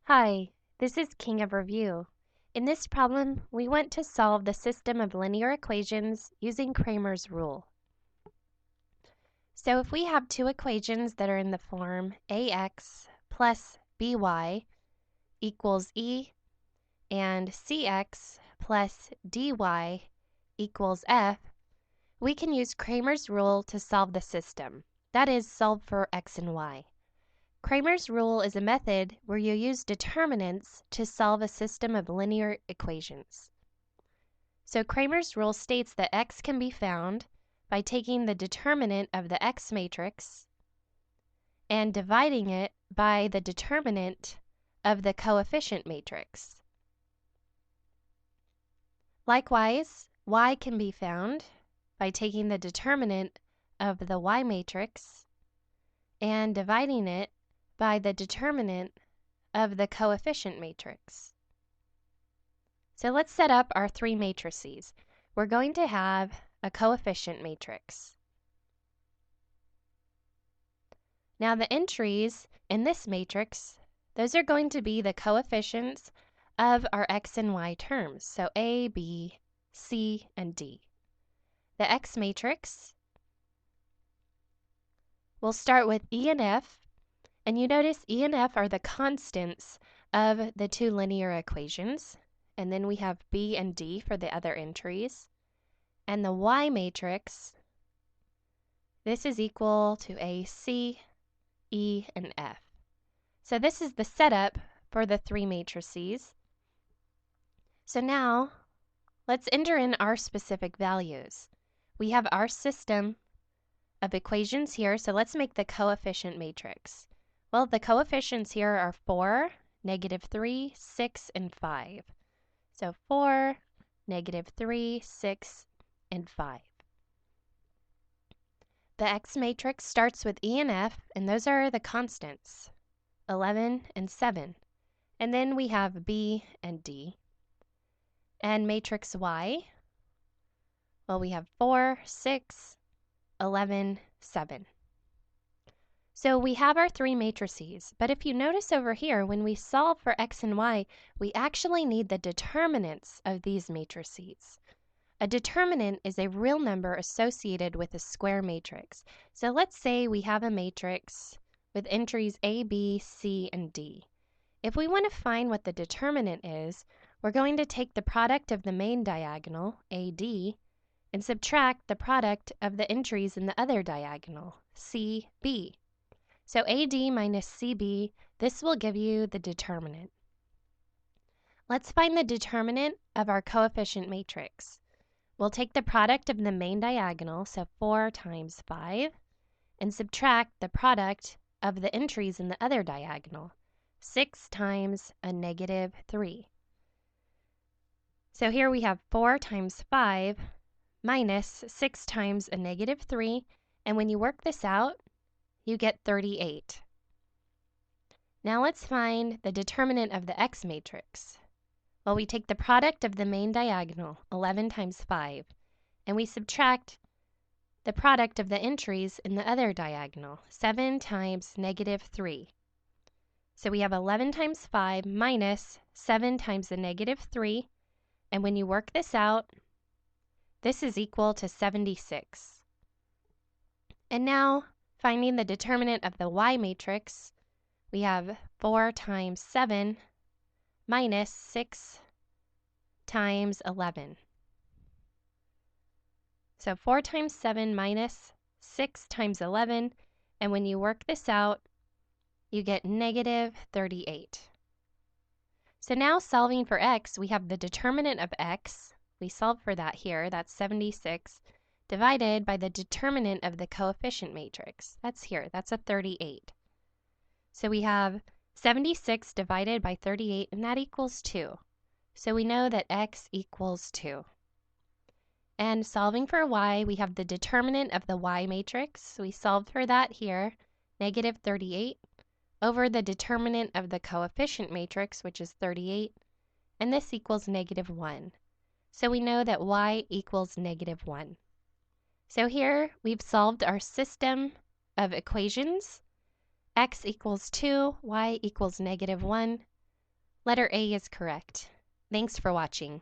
Hi, this is King of Review. In this problem, we want to solve the system of linear equations using Cramer's rule. So if we have two equations that are in the form ax plus by equals e and cx plus dy equals f, we can use Cramer's rule to solve the system. That is, solve for x and y. Cramer's rule is a method where you use determinants to solve a system of linear equations. So Cramer's rule states that x can be found by taking the determinant of the x matrix and dividing it by the determinant of the coefficient matrix. Likewise, y can be found by taking the determinant of the y matrix and dividing it by the determinant of the coefficient matrix. So let's set up our three matrices. We're going to have a coefficient matrix. Now the entries in this matrix, those are going to be the coefficients of our x and y terms, so a, b, c, and d. The x matrix, we'll start with e and f, and you notice E and F are the constants of the two linear equations. And then we have B and D for the other entries. And the Y matrix, this is equal to A, C, E, and F. So this is the setup for the three matrices. So now, let's enter in our specific values. We have our system of equations here, so let's make the coefficient matrix. Well, the coefficients here are 4, -3, 6, and 5. So 4, -3, 6, and 5. The x matrix starts with E and F, and those are the constants, 11 and 7. And then we have B and D. And matrix Y, well, we have 4, 6, 11, 7. So we have our three matrices, but if you notice over here, when we solve for x and y, we actually need the determinants of these matrices. A determinant is a real number associated with a square matrix. So let's say we have a matrix with entries A, B, C, and D. If we want to find what the determinant is, we're going to take the product of the main diagonal, AD, and subtract the product of the entries in the other diagonal, CB. So AD minus CB, this will give you the determinant. Let's find the determinant of our coefficient matrix. We'll take the product of the main diagonal, so 4 times 5, and subtract the product of the entries in the other diagonal, 6 times a -3. So here we have 4 times 5 minus 6 times a -3, and when you work this out, you get 38. Now let's find the determinant of the x matrix. Well, we take the product of the main diagonal, 11 times 5, and we subtract the product of the entries in the other diagonal, 7 times -3. So we have 11 times 5 minus 7 times the -3, and when you work this out, this is equal to 76. And now, finding the determinant of the y matrix, we have 4 times 7 minus 6 times 11. So 4 times 7 minus 6 times 11, and when you work this out, you get -38. So now solving for x, we have the determinant of x. We solve for that here, that's 76, divided by the determinant of the coefficient matrix. That's here, that's a 38. So we have 76 divided by 38, and that equals 2. So we know that x equals 2. And solving for y, we have the determinant of the y matrix. We solved for that here, -38, over the determinant of the coefficient matrix, which is 38, and this equals -1. So we know that y equals -1. So here we've solved our system of equations. X equals 2, y equals -1. Letter A is correct. Thanks for watching.